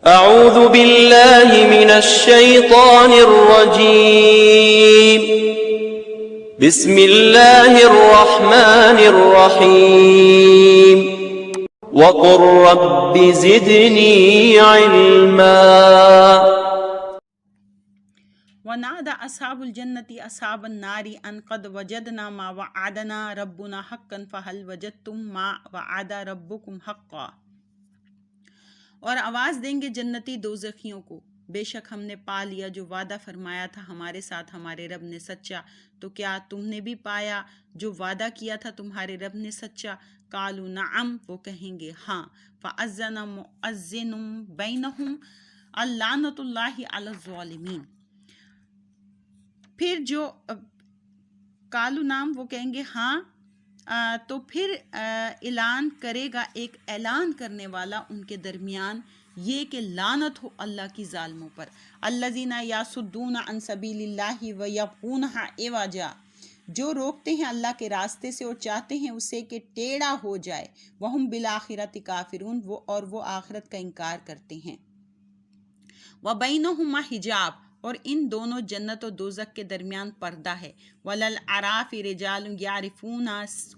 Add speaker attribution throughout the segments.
Speaker 1: اعوذ باللہ من الشیطان الرجیم بسم اللہ الرحمن الرحیم وقل رب زدنی علما
Speaker 2: ونادى أصحاب الجنة أصحاب النار أن قد وجدنا ما وعدنا ربنا حقا فهل وجدتم ما وعد ربكم حقا۔ اور آواز دیں گے جنتی دوزخیوں کو، بے شک ہم نے پا لیا جو وعدہ فرمایا تھا ہمارے ساتھ ہمارے رب نے سچا، تو کیا تم نے بھی پایا جو وعدہ کیا تھا تمہارے رب نے سچا؟ قالوا نعم، وہ کہیں گے ہاں۔ فأذن مؤذن بینہم اللعنۃ اللہ علی الظالمین، پھر جو کالو نام وہ کہیں گے ہاں، تو پھر اعلان کرے گا ایک اعلان کرنے والا ان کے درمیان، یہ کہ لعنت ہو اللہ کی ظالموں پر۔ الذین یصدون عن سبیل اللہ ویبغونہا عوجا، جو روکتے ہیں اللہ کے راستے سے اور چاہتے ہیں اسے کہ ٹیڑھا ہو جائے۔ وہم بالآخرۃ کافرون، وہ آخرت کا انکار کرتے ہیں۔ وبینہما حجاب، اور ان دونوں جنت و دوزخ کے درمیان پردہ ہے۔ وَلَلْأَعْرَافِ رِجَالٌ يَعْرِفُونَ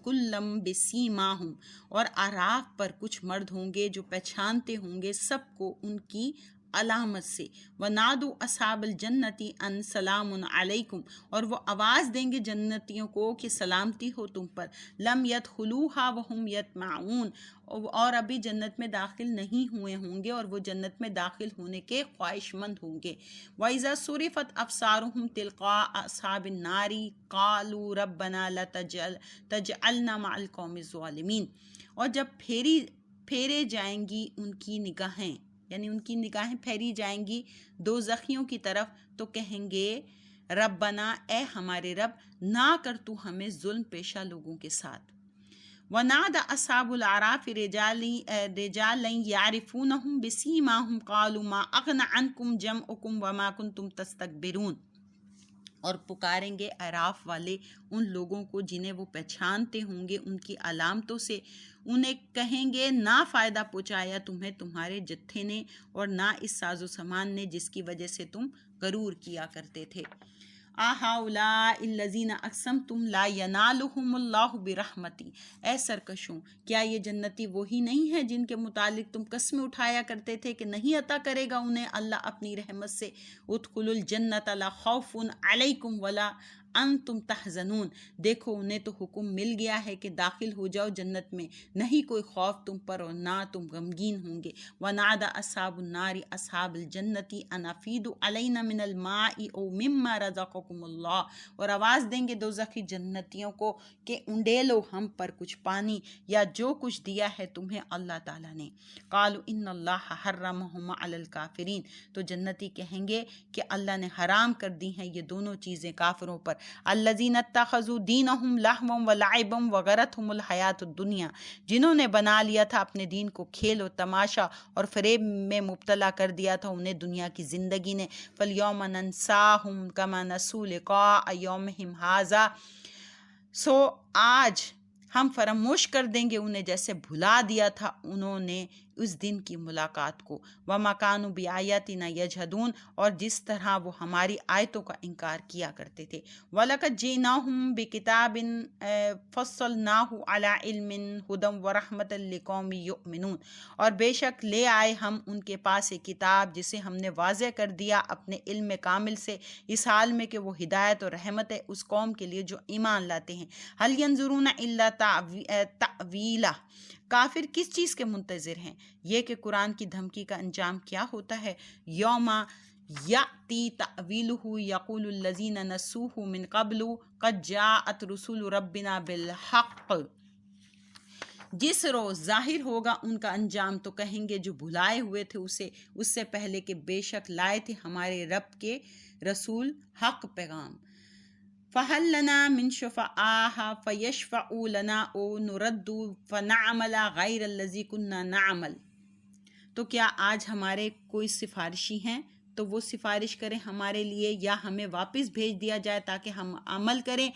Speaker 2: كُلًّا بِسِیمَاهُمْ، اور اعراف پر کچھ مرد ہوں گے جو پہچانتے ہوں گے سب کو ان کی علامت سے۔ وَنَادُوا أَصْحَابَ الْجَنَّةِ أَنْ سَلَامٌ عَلَيْكُمْ، اور وہ آواز دیں گے جنتیوں کو کہ سلامتی ہو تم پر۔ لَمْ يَدْخُلُوهَا وَهُمْ يَطْمَعُونَ، اور ابھی جنت میں داخل نہیں ہوئے ہوں گے اور وہ جنت میں داخل ہونے کے خواہش مند ہوں گے۔ وَإِذَا صُرِفَتْ أَبْصَارُهُمْ تِلْقَاءَ أَصْحَابِ النَّارِ قَالُوا رَبَّنَا لَا تَجْعَلْنَا مَعَ الْقَوْمِ الظَّالِمِينَ، اور جب پھیرے جائیں گی ان کی نگاہیں، یعنی ان کی نگاہیں پھیری جائیں گی دوزخیوں کی طرف، تو کہیں گے ربنا، اے ہمارے رب، نہ کر تو ہمیں ظلم پیشہ لوگوں کے ساتھ۔ وَنَادَى أَصْحَابُ الْأَعْرَافِ رِجَالًا يَعْرِفُونَهُم بِسِیمَاهُمْ قَالُوا مَا أَغْنَىٰ عَنْكُمْ جَمْعُكُمْ وَمَا كُنتُمْ تَسْتَكْبِرُونَ، اور پکاریں گے اعراف والے ان لوگوں کو جنہیں وہ پہچانتے ہوں گے ان کی علامتوں سے، انہیں کہیں گے نہ فائدہ پہنچایا تمہیں تمہارے جتھے نے اور نہ اس ساز و سامان نے جس کی وجہ سے تم غرور کیا کرتے تھے۔ اَہَؤُلَاءِ الَّذِينَ أَقْسَمْتُمْ لَا يَنَالُهُمُ اللَّهُ بِرَحْمَتِهِ، اے سرکشوں، کیا یہ جنتی وہی نہیں ہے جن کے متعلق تم قسمیں اٹھایا کرتے تھے کہ نہیں عطا کرے گا انہیں اللہ اپنی رحمت سے؟ ادخلوا الجنۃ لا خوف علیکم ولا انتم تحزنون، دیکھو انہیں تو حکم مل گیا ہے کہ داخل ہو جاؤ جنت میں، نہیں کوئی خوف تم پر اور نہ تم غمگین ہوں گے۔ وَنَادَى أَصْحَابُ النَّارِ أَصْحَابَ الْجَنَّةِ أَنْ أَفِیضُوا عَلَیْنَا مِنَ الْمَاءِ أَوْ مِمَّا رَزَقَکُمُ اللَّهُ، اور آواز دیں گے دوزخی جنتیوں کو کہ انڈیلو ہم پر کچھ پانی یا جو کچھ دیا ہے تمہیں اللہ تعالیٰ نے۔ قالوا ان اللہ حرمہما علی الکافرین، تو جنتی کہیں گے کہ اللہ نے حرام کر دی ہیں یہ دونوں چیزیں کافروں پر۔ الذین اتخذوا دینہم لہوا ولعبا وغرتہم الحیاۃ الدنیا، جنہوں نے بنا لیا تھا اپنے دین کو کھیل و تماشا اور فریب میں مبتلا کر دیا تھا انہیں دنیا کی زندگی نے۔ فالیوم ننساہم کما نسوا لقاء یومہم ھذا، سو آج ہم فراموش کر دیں گے انہیں جیسے بھلا دیا تھا انہوں نے اس دن کی ملاقات کو۔ وَمَا كَانُوا بِآيَاتِنَا يَجْحَدُونَ، اور جس طرح وہ ہماری آیتوں کا انکار کیا کرتے تھے۔ وَلَقَدْ جِئْنَاهُم بِكِتَابٍ فَصَّلْنَاهُ عَلَىٰ عِلْمٍ هُدًى وَرَحْمَةً لِقَوْمٍ يُؤْمِنُونَ، اور بے شک لے آئے ہم ان کے پاس ایک کتاب جسے ہم نے واضح کر دیا اپنے علم کامل سے، اس حال میں کہ وہ ہدایت اور رحمت ہے اس قوم کے لیے جو ایمان لاتے ہیں۔ هَلْ يَنظُرُونَ إِلَّا تَأْوِيلَهُ، کافر کس چیز کے منتظر ہیں؟ یہ کہ قرآن کی دھمکی کا انجام کیا ہوتا ہے۔ یوم یأتی تأویلہ یقول الذین نسوہ من قبل قد جاءت رسول ربنا بالحق، جس روز ظاہر ہوگا ان کا انجام تو کہیں گے جو بھلائے ہوئے تھے اسے اس سے پہلے کہ بے شک لائے تھے ہمارے رب کے رسول حق پیغام۔ فَهَلْ لَنَا مِن شُفَعَاءَ فَیَشْفَعُوا لَنَا أَوْ نُرَدُّ فَنَعْمَلَ غَیْرَ الَّذِی کُنَّا نَعْمَلُ، تو کیا آج ہمارے کوئی سفارشی ہیں تو وہ سفارش کریں ہمارے لیے، یا ہمیں واپس بھیج دیا جائے تاکہ ہم عمل کریں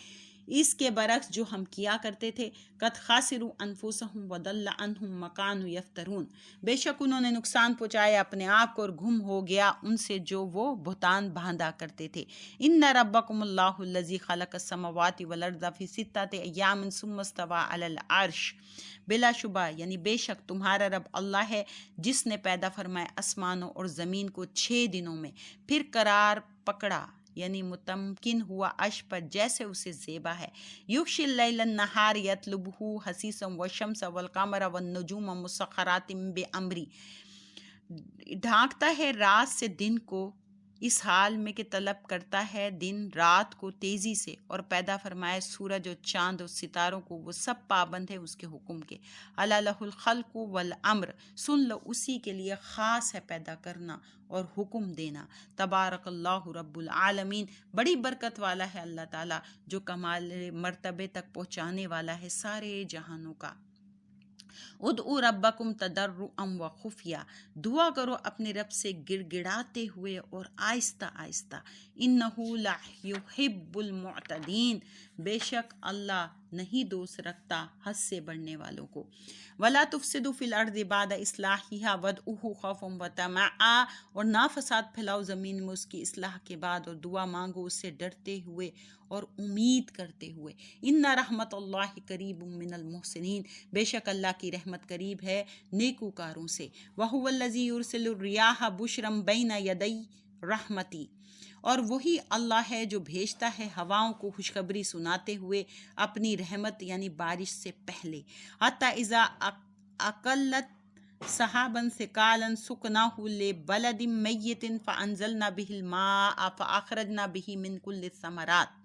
Speaker 2: اس کے برعکس جو ہم کیا کرتے تھے، قد خاسروا انفسهم وضل عنهم ما كانوا يفترون، بے شک انہوں نے نقصان پہنچایا اپنے آپ کو اور گم ہو گیا ان سے جو وہ بہتان باندھا کرتے تھے۔ ان ربکم اللہ الذی خلق السماوات والارض فی ستۃ ایام ثم استوى علی العرش، بلا شبہ یعنی بے شک تمہارا رب اللہ ہے جس نے پیدا فرمایا آسمانوں اور زمین کو 6 دنوں میں، پھر قرار پکڑا یعنی متمکن ہوا عرش پر جیسے اسے زیبا ہے۔ یغشی اللیل النہار یطلبہ حثیثا والشمس والقمر والنجوم مسخرات بامری، ڈھانکتا ہے رات سے دن کو اس حال میں کہ طلب کرتا ہے دن رات کو تیزی سے، اور پیدا فرمائے سورج اور چاند اور ستاروں کو، وہ سب پابند ہے اس کے حکم کے۔ الا لہ الخلق والامر، سن لو اسی کے لیے خاص ہے پیدا کرنا اور حکم دینا۔ تبارک اللہ رب العالمین، بڑی برکت والا ہے اللہ تعالیٰ جو کمال مرتبے تک پہنچانے والا ہے سارے جہانوں کا۔ ادعوا ربکم تضرعا وخفیا، دعا کرو اپنے رب سے گڑ گڑاتے ہوئے اور آہستہ آہستہ۔ انہ لا یحب المعتدین، بے شک اللہ نہیں دوست رکھتا حد سے بڑھنے والوں کو۔ ولا تفسدوا فی الارض بعد اصلاحها وادعوه خوفا وطمعا، اور نہ فساد پھیلاؤ زمین میں اس کی اصلاح کے بعد اور دعا مانگو اس سے ڈرتے ہوئے اور امید کرتے ہوئے۔ ان رحمت اللہ قریب من المحسنین، بے شک اللہ کی رحمت قریب ہے نیکوکاروں سے۔ وہو الذی یرسل الرياح بشرا بین یدی رحمتی، اور وہی اللہ ہے جو بھیجتا ہے ہواؤں کو خوشخبری سناتے ہوئے اپنی رحمت یعنی بارش سے پہلے۔ حتی اذا اقلت سحابا ثقالا سقناہ لبلد میت فانزلنا به الماء فاخرجنا به من کل الثمرات،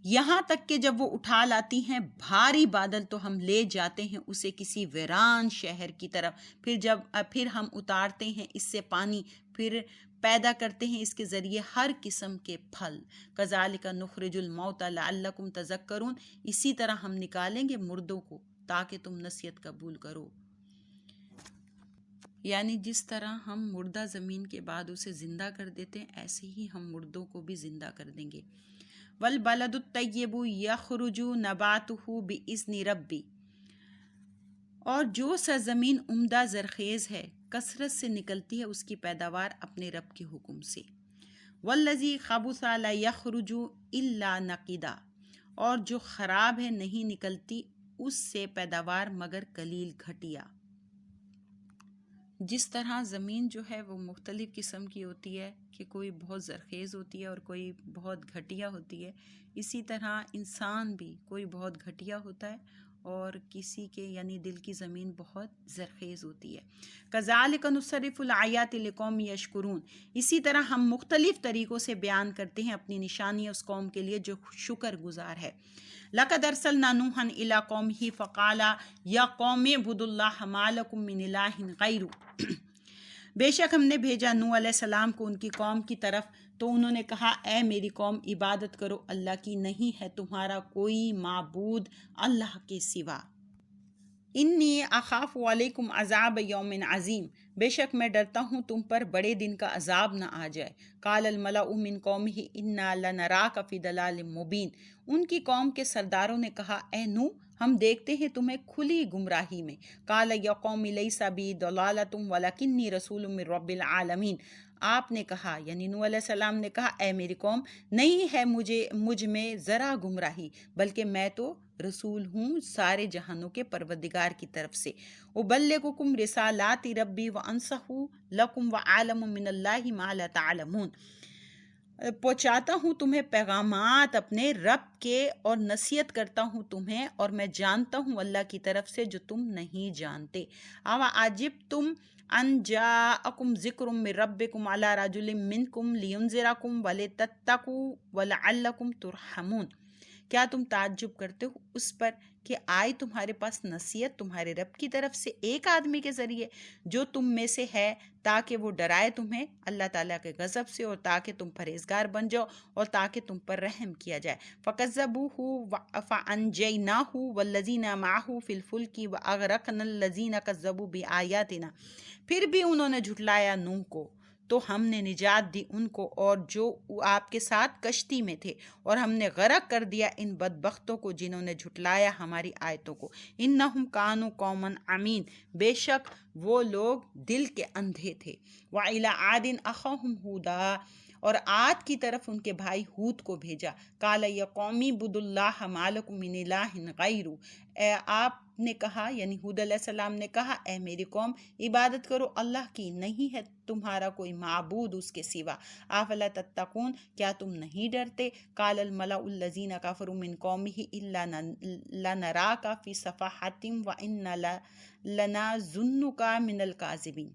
Speaker 2: یہاں تک کہ جب وہ اٹھا لاتی ہیں بھاری بادل تو ہم لے جاتے ہیں اسے کسی ویران شہر کی طرف، پھر ہم اتارتے ہیں اس سے پانی، پھر پیدا کرتے ہیں اس کے ذریعے ہر قسم کے پھل۔ کذالک نخرج الموتى لعلکم تذکرون، اسی طرح ہم نکالیں گے مردوں کو تاکہ تم نصیحت قبول کرو، یعنی جس طرح ہم مردہ زمین کے بعد اسے زندہ کر دیتے ہیں ایسے ہی ہم مردوں کو بھی زندہ کر دیں گے۔ والبلد الطیب یخرج نباتہ باذن ربی، اور جو سرزمین عمدہ زرخیز ہے کثرت سے نکلتی ہے اس کی پیداوار اپنے رب کے حکم سے۔ والذی خبث لا یخرج الا نقدا، اور جو خراب ہے نہیں نکلتی اس سے پیداوار مگر قلیل گھٹیا۔ جس طرح زمین جو ہے وہ مختلف قسم کی ہوتی ہے کہ کوئی بہت زرخیز ہوتی ہے اور کوئی بہت گھٹیا ہوتی ہے، اسی طرح انسان بھی کوئی بہت گھٹیا ہوتا ہے اور کسی کے یعنی دل کی زمین بہت زرخیز ہوتی ہے۔ کذالک نصرف الآیات لقوم یشکرون، اسی طرح ہم مختلف طریقوں سے بیان کرتے ہیں اپنی نشانی اس قوم کے لیے جو شکر گزار ہے۔ لقد ارسلنا نوحا الی قومہ فقال یا قوم اعبدوا اللہ ما لکم من الہ غیرہ، بے شک ہم نے بھیجا نوح علیہ السلام کو ان کی قوم کی طرف، تو انہوں نے کہا اے میری قوم عبادت کرو اللہ کی، نہیں ہے تمہارا کوئی معبود اللہ کے سوا۔ انی اخاف علیکم عذاب یوم عظیم، بے شک میں ڈرتا ہوں تم پر بڑے دن کا عذاب نہ آ جائے۔ قال الملأ من قومہ انا لنراک فی ضلال مبین، ان کی قوم کے سرداروں نے کہا اے نوح ہم دیکھتے ہیں تمہیں کھلی گمراہی میں۔ قال یا قوم لیس بی ضلالۃ ولکنی رسول من رب العالمین، آپ نے کہا یعنی نوح علیہ السلام نے کہا اے میری قوم نہیں ہے مجھ میں ذرا گمراہی، بلکہ میں تو رسول ہوں سارے جہانوں کے پروردگار کی طرف سے۔ ابلغکم رسالات ربی وانصح لکم وعالم من اللہ ما لا تعلمون، پہنچاتا ہوں تمہیں پیغامات اپنے رب کے اور نصیحت کرتا ہوں تمہیں، اور میں جانتا ہوں اللہ کی طرف سے جو تم نہیں جانتے۔ اوا عجبتم ان جاءکم ذکر من ربکم علی رجل منکم لینذرکم ولتتقوا ولعلکم ترحمون، کیا تم تعجب کرتے ہو اس پر کہ آئی تمہارے پاس نصیحت تمہارے رب کی طرف سے ایک آدمی کے ذریعے جو تم میں سے ہے، تاکہ وہ ڈرائے تمہیں اللہ تعالیٰ کے غضب سے اور تاکہ تم پرہیزگار بن جاؤ اور تاکہ تم پر رحم کیا جائے۔ فَكَذَّبُوهُ فَأَنجَيْنَاهُ وَالَّذِينَ مَعَهُ فِي الْفُلْكِ وَأَغْرَقْنَا الَّذِينَ كَذَّبُوا بِآيَاتِنَا، پھر بھی انہوں نے جھٹلایا نوح کو تو ہم نے نجات دی ان کو اور جو آپ کے ساتھ کشتی میں تھے، اور ہم نے غرق کر دیا ان بدبختوں کو جنہوں نے جھٹلایا ہماری آیتوں کو۔ انہم کانوا قوما عمین، بے شک وہ لوگ دل کے اندھے تھے۔ وَإِلَىٰ عَادٍ أَخَاهُمْ هُودًا، اور عاد کی طرف ان کے بھائی ہود کو بھیجا۔ قَالَ يَا قَوْمِ اعْبُدُوا اللَّهَ مَا لَكُم مِّنْ إِلَٰهٍ غَيْرُهُ، آپ نے کہا یعنی ہود علیہ السلام نے کہا، اے میری قوم عبادت کرو اللہ کی، نہیں ہے تمہارا کوئی معبود اس کے سوا۔ افلا تتقون، کیا تم نہیں ڈرتے؟ قال الملأ الذین کفروا من قومه الا لنراک فی صفاحۃ وانا لنظنک من الکاذبین،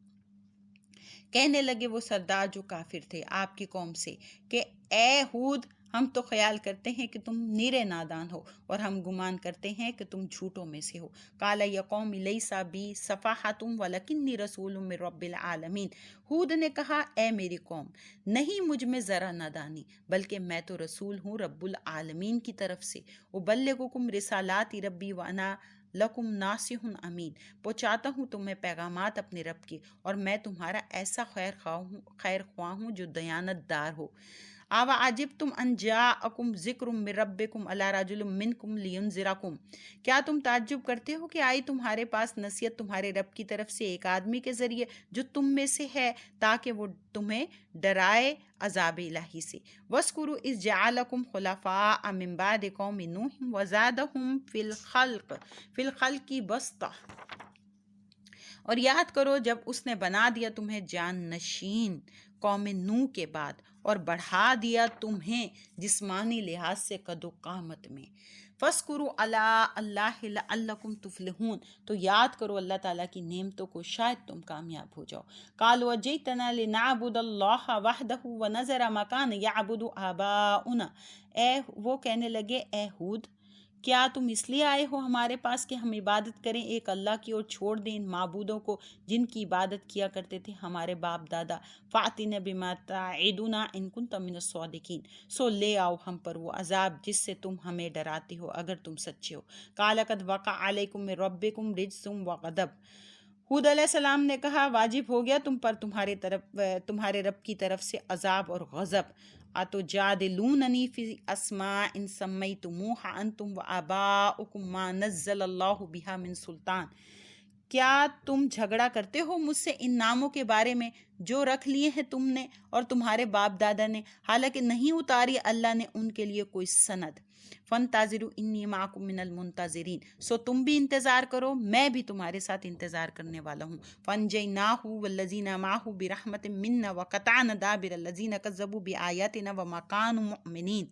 Speaker 2: کہنے لگے وہ سردار جو کافر تھے آپ کی قوم سے کہ اے ہود، ہم تو خیال کرتے ہیں کہ تم نیرے نادان ہو اور ہم گمان کرتے ہیں کہ تم جھوٹوں میں سے ہو۔ قال یا قوم لیس بی صفاحۃ ولکنی رسول من رب العالمین، ہود نے کہا اے میری قوم، نہیں مجھ میں ذرا نادانی، بلکہ میں تو رسول ہوں رب العالمین کی طرف سے۔ ابلغکم رسالات ربی وانا لکم ناصح امین، پہنچاتا ہوں تمہیں پیغامات اپنے رب کے، اور میں تمہارا ایسا خیر خواہ ہوں جو دیانت دار ہو۔ آوا عجبتم ان جاءکم ذکر من ربکم علی رجل منکم لینذرکم، کیا تم تعجب کرتے ہو کہ آئی تمہارے پاس نصیحت تمہارے رب کی طرف سے ایک آدمی کے ذریعے جو تم میں سے ہے، تاکہ وہ تمہیں ڈرائے عذاب الہی سے۔ وَاذْكُرُوا إِذْ جَعَلَكُمْ خُلَفَاءَ مِن بَعْدِ قَوْمِ نُوحٍ وَزَادَكُمْ فِي الْخَلْقِ بَسْطَةً، اور یاد کرو جب اس نے بنا دیا تمہیں جان نشین قوم نوح کے بعد، اور بڑھا دیا تمہیں جسمانی لحاظ سے قد و قامت میں۔ فَاذْكُرُوا آلاء اللَّهِ لَعَلَّكُمْ تُفْلِحُونَ، تو یاد کرو اللہ تعالیٰ کی نعمتوں کو، شاید تم کامیاب ہو جاؤ۔ قَالُوا وَجِئْتَنَا لِنَعْبُدَ اللَّهَ وَحْدَهُ وَنَذَرَ مَا كَانَ يَعْبُدُ آبَاؤُنَا، وہ کہنے لگے اے ہود، کیا تم اس لیے آئے ہو ہمارے پاس کہ ہم عبادت کریں ایک اللہ کی اور چھوڑ دیں ان معبودوں کو جن کی عبادت کیا کرتے تھے ہمارے باپ دادا؟ فَأْتِنَا بِمَا تَعِدُنَا إِن كُنتَ مِنَ الصَّادِقِينَ، سو لے آؤ ہم پر وہ عذاب جس سے تم ہمیں ڈراتے ہو اگر تم سچے ہو۔ قَالَ قَدْ وَقَعَ عَلَيْكُم مِّن رَّبِّكُمْ رِجْسٌ وَغَضَبٌ، ہود علیہ السلام نے کہا واجب ہو گیا تم پر تمہارے رب کی طرف سے عذاب اور غضب۔ اتجادلوننی فی اسماء سمیتموہا انتم وآباؤکم ما نزل اللہ بہا من سلطان، کیا تم جھگڑا کرتے ہو مجھ سے ان ناموں کے بارے میں جو رکھ لیے ہیں تم نے اور تمہارے باپ دادا نے، حالانکہ نہیں اتاری اللہ نے ان کے لیے کوئی سند۔ فانتظروا انی معکم من المنتظرین، سو تم بھی انتظار کرو، میں بھی تمہارے ساتھ انتظار کرنے والا ہوں۔ فانجیناہ والذین معہ برحمت منا وقطعنا دابر الذین کذبوا بآیاتنا وما کانوا مؤمنین،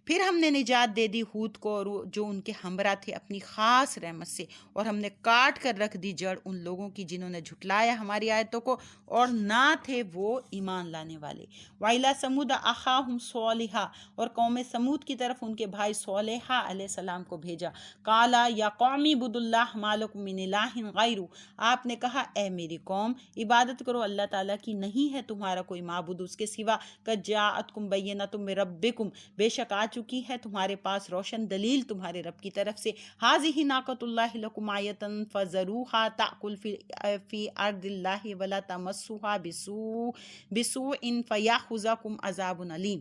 Speaker 2: پھر ہم نے نجات دے دی ہود کو اور جو ان کے ہمراہ تھے اپنی خاص رحمت سے، اور ہم نے کاٹ کر رکھ دی جڑ ان لوگوں کی جنہوں نے جھٹلایا ہماری آیتوں کو اور نہ تھے وہ ایمان لانے والے۔ وَإِلَىٰ ثَمُودَ أَخَاهُمْ صَالِحًا، اور قوم سمود کی طرف ان کے بھائی صالح علیہ السلام کو بھیجا۔ قَالَ يَا قَوْمِ اعْبُدُوا اللَّهَ مَا لَكُم مِّنْ إِلَٰهٍ غَيْرُهُ، آپ نے کہا اے میری قوم عبادت کرو اللہ تعالیٰ کی، نہیں ہے تمہارا کوئی معبود اس کے سوا۔ قَدْ جَاءَتْكُم بَيِّنَةٌ مِّن رَّبِّكُمْ، بے شک آ چکی ہے تمہارے پاس روشن دلیل تمہارے رب کی طرف سے۔ هَٰذِهِ نَاقَةُ اللَّهِ لَكُمْ آیَةً فَذَرُوهَا تَأْكُلْ فِي أَرْضِ اللَّهِ وَلَا تَمَسُّوهَا بِسُوءٍ فَيَأْخُذَكُمْ عَذَابٌ أَلِيمٌ،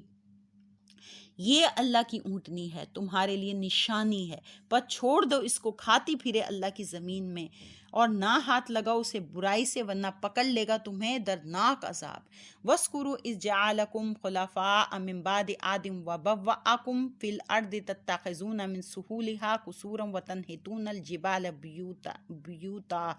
Speaker 2: یہ اللہ کی اونٹنی ہے، تمہارے لیے نشانی ہے، پر چھوڑ دو اس کو کھاتی پھرے اللہ کی زمین میں، اور نہ ہاتھ لگاؤ اسے برائی سے ورنہ پکڑ لے گا تمہیں دردناک عذاب۔ وَاذْكُرُوا إِذْ جَعَلَكُمْ خُلَفَاءَ مِن بَعْدِ عَادٍ وَبَوَّأَكُمْ فِي الْأَرْضِ تَتَّخِذُونَ مِن سُهُولِهَا قُصُورًا وَتَنْحِتُونَ الْجِبَالَ بُيُوتًا،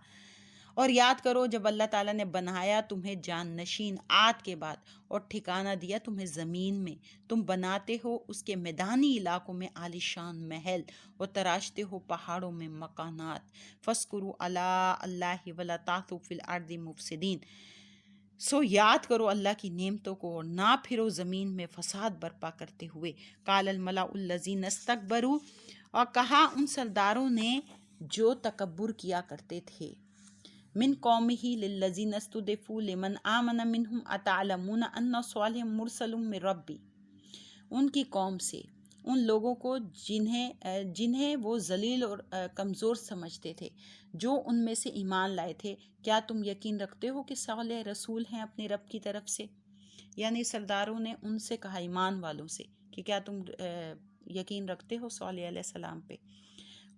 Speaker 2: اور یاد کرو جب اللہ تعالیٰ نے بنایا تمہیں جان نشین عاد کے بعد اور ٹھکانہ دیا تمہیں زمین میں، تم بناتے ہو اس کے میدانی علاقوں میں عالیشان محل اور تراشتے ہو پہاڑوں میں مکانات۔ فَاذْكُرُوا آلاء اللَّهِ وَلَا تَعْثُوا فِي الْأَرْضِ مُفْسِدِينَ، سو یاد کرو اللہ کی نعمتوں کو اور نہ پھرو زمین میں فساد برپا کرتے ہوئے۔ قَالَ الْمَلَأُ الَّذِينَ اسْتَكْبَرُوا، اور کہا ان سرداروں نے جو تکبر کیا کرتے تھے، من قومہ للذین استضعفوا لمن آمن منہم اتعلمون ان صالحا مرسل من ربی، ان کی قوم سے ان لوگوں کو جنہیں وہ ذلیل اور کمزور سمجھتے تھے، جو ان میں سے ایمان لائے تھے کیا تم یقین رکھتے ہو کہ صالح رسول ہیں اپنے رب کی طرف سے؟ یعنی سرداروں نے ان سے کہا، ایمان والوں سے، کہ کیا تم یقین رکھتے ہو صالح علیہ السلام پہ؟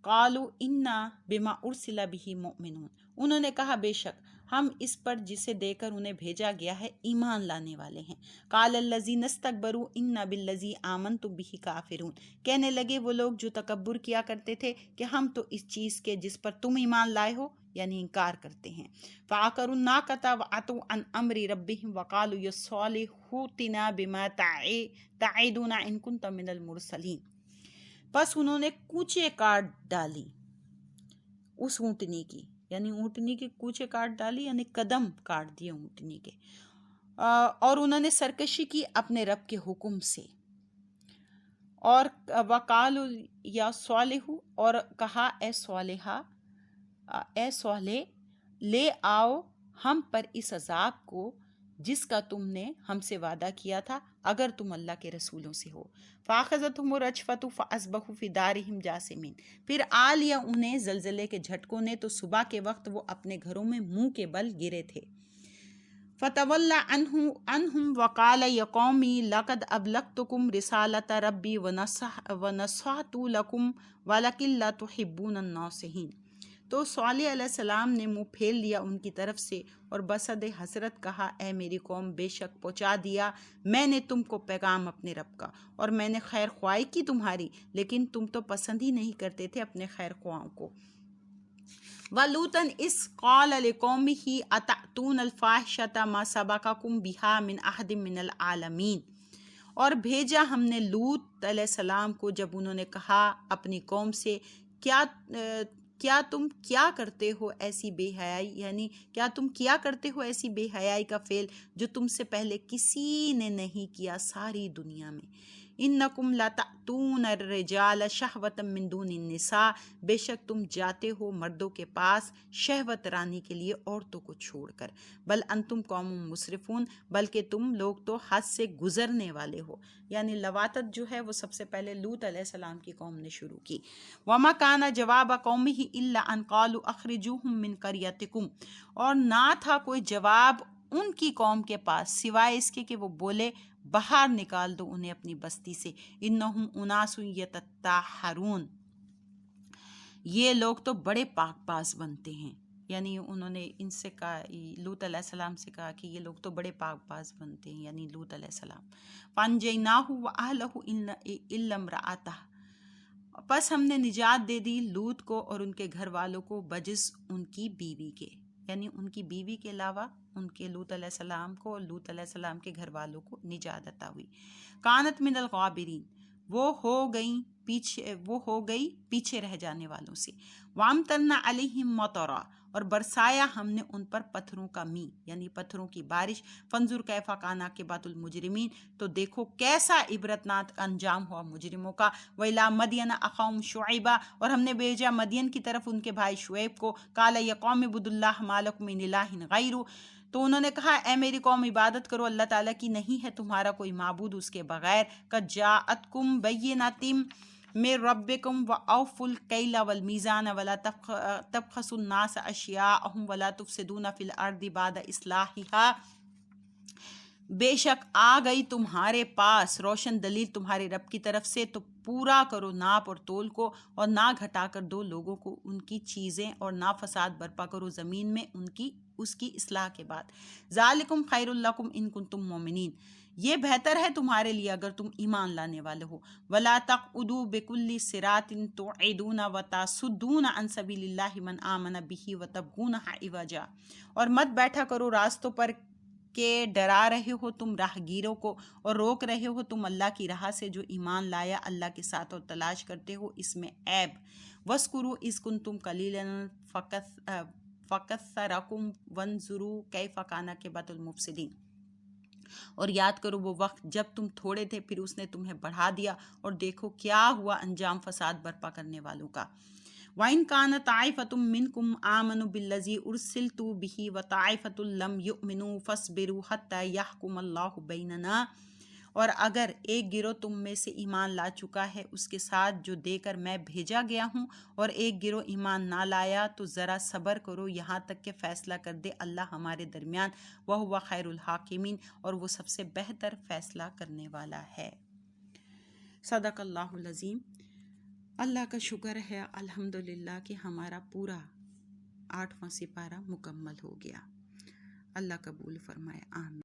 Speaker 2: قالوا انا بما ارسل به مؤمنون، انہوں نے کہا بے شک ہم اس پر جسے دے کر انہیں بھیجا گیا ہے ایمان لانے والے ہیں۔ قال الذین استکبروا انا بالذی آمنتم به کافرون، کہنے لگے وہ لوگ جو تکبر کیا کرتے تھے کہ ہم تو اس چیز کے جس پر تم ایمان لائے ہو یعنی انکار کرتے ہیں۔ فعقروا الناقۃ وعتوا عن امر ربهم وقالوا یا صالح ائتنا بما تعدنا ان کنت من المرسلین، بس انہوں نے کوچے کاٹ ڈالی اس اونٹنی کی، یعنی اونٹنی کی کوچے کاٹ ڈالی یعنی قدم کاٹ دیے اونٹنی کے، اور انہوں نے سرکشی کی اپنے رب کے حکم سے۔ اور وقالوا یا صالح، اور کہا اے صالحہ، اے صالح لے آؤ ہم پر اس عذاب کو جس کا تم نے ہم سے وعدہ کیا تھا اگر تم اللہ کے رسولوں سے ہو۔ فَأَخَذَتْهُمُ الرَّجْفَةُ فَأَصْبَحُوا فِي دَارِهِمْ جَاثِمِينَ، پھر آ لیا انہیں زلزلے کے جھٹکوں نے تو صبح کے وقت وہ اپنے گھروں میں منہ کے بل گرے تھے۔ فَتَوَلَّى عَنْهُمْ وَقَالَ يَا قَوْمِ لَقَدْ أَبْلَغْتُكُمْ رِسَالَةَ رَبِّي وَنَصَحْتُ لَكُمْ وَلَكِنْ لَا تُحِبُّونَ النَّاصِحِينَ، تو صالح علیہ السلام نے منہ پھیر لیا ان کی طرف سے اور بصد حسرت کہا، اے میری قوم بے شک پہنچا دیا میں نے تم کو پیغام اپنے رب کا، اور میں نے خیر خواہی کی تمہاری، لیکن تم تو پسند ہی نہیں کرتے تھے اپنے خیر خواہوں کو۔ وَلُوطًا اِذْ قَالَ لِقَوْمِهِ أَتَأْتُونَ الْفَاحِشَةَ مَا سَبَقَكُم بِهَا مِنْ أَحَدٍ مِّنَ الْعَالَمِينَ، اور بھیجا ہم نے لوط علیہ السلام کو جب انہوں نے کہا اپنی قوم سے، کیا تم کیا کرتے ہو ایسی بے حیائی، یعنی کیا تم کیا کرتے ہو ایسی بے حیائی کا فعل جو تم سے پہلے کسی نے نہیں کیا ساری دنیا میں۔ انکم لتأتون الرجال شہوۃ من دون النساء، بے شک تم جاتے ہو مردوں کے پاس شہوت رانی کے لیے عورتوں کو چھوڑ کر، بل انتم قوم مسرفون، بلکہ تم لوگ تو حد سے گزرنے والے ہو۔ یعنی لواطت جو ہے وہ سب سے پہلے لوط علیہ السلام کی قوم نے شروع کی۔ وما کان جواب قومہ الا ان قالوا اخرجوہم من قریتکم، اور نہ تھا کوئی جواب ان کی قوم کے پاس سوائے اس کے کہ وہ بولے باہر نکال دو انہیں اپنی بستی سے، انہم اناس یتطہرون، یہ لوگ تو بڑے پاک باز بنتے ہیں۔ یعنی انہوں نے ان سے کہا، لوط علیہ السلام سے کہا کہ یہ لوگ تو بڑے پاک باز بنتے ہیں، یعنی لوط علیہ السلام۔ فانجیناہ واہلہ الا امرأتہ، پس ہم نے نجات دے دی لوط کو اور ان کے گھر والوں کو بجز ان کی بیوی کے، یعنی ان کی بیوی کے علاوہ ان کے لوط علیہ السلام کو اور لوط علیہ السلام کے گھر والوں کو نجات عطا ہوئی۔ کانت من الغابرین، وہ ہو گئی پیچھے رہ جانے والوں سے۔ وامطرنا علیہم مطرا، اور برسایا ہم نے ان پر پتھروں کا می، یعنی پتھروں کی بارش۔ فانظر کیف کان عاقبۃ المجرمین، تو دیکھو کیسا عبرتناک انجام ہوا مجرموں کا۔ وإلی مدین اخاہم شعیبا، اور ہم نے بھیجا مدین کی طرف ان کے بھائی شعیب کو۔ قال یا قوم اعبدوا اللہ ما لکم من الہ غیرہ، تو انہوں نے کہا اے میری قوم عبادت کرو اللہ تعالیٰ کی، نہیں ہے تمہارا کوئی معبود اس کے بغیر۔ قد جاءتکم بینۃ من ربکم واوفوا الکیل والمیزان ولا تبخسوا الناس اشیاءہم ولا تفسدون فی الارض بعد اصلاحها، بے شک آ گئی تمہارے پاس روشن دلیل تمہارے رب کی طرف سے، تو پورا کرو ناپ اور تول کو، اور نہ گھٹا کر دو لوگوں کو ان کی چیزیں، اور نہ فساد برپا کرو زمین میں اس کی اصلاح کے بعد۔ ذالکم خیر لکم ان کنتم مومنین، یہ بہتر ہے تمہارے لیے اگر تم ایمان لانے والے ہو۔ ولا تقعدوا بکل صراط توعدون وتصدون عن سبیل اللہ من آمن بہ وتبغونہ عوجا، اور مت بیٹھا کرو راستوں پر کہ ڈرا رہے ہو تم راہ گیروں کو اور روک رہے ہو تم اللہ کی راہ سے جو ایمان لایا اللہ کے ساتھ، اور تلاش کرتے ہو اس میں عیب۔ وَاذْكُرُوا إِذْ كُنْتُمْ قَلِيلًا فَكَثَّرَكُمْ وَانظُرُوا كَيْفَ كَانَ عَاقِبَةُ الْمُفْسِدِينَ، اور یاد کرو وہ وقت جب تم تھوڑے تھے پھر اس نے تمہیں بڑھا دیا، اور دیکھو کیا ہوا انجام فساد برپا کرنے والوں کا۔ وَإِنْ كَانَتْ طَائِفَةٌ مِّنْكُمْ آمَنُوا بِالَّذِي أُرْسِلْتُ بِهِ وَطَائِفَةٌ لَمْ يُؤْمِنُوا فَاصْبِرُوا حَتَّى يَحْكُمَ اللَّهُ بَيْنَنَا اور اگر ایک گروہ تم میں سے ایمان لا چکا ہے اس کے ساتھ جو دے کر میں بھیجا گیا ہوں، اور ایک گروہ ایمان نہ لایا، تو ذرا صبر کرو یہاں تک کہ فیصلہ کر دے اللہ ہمارے درمیان، وَهُوَ خَيْرُ الْحَاكِمِينَ، اور وہ سب سے بہتر فیصلہ کرنے والا ہے۔ صدق اللہ العظیم۔ اللہ کا شکر ہے الحمدللہ کہ ہمارا پورا 8واں سپارہ مکمل ہو گیا۔ اللہ قبول فرمائے، آمین۔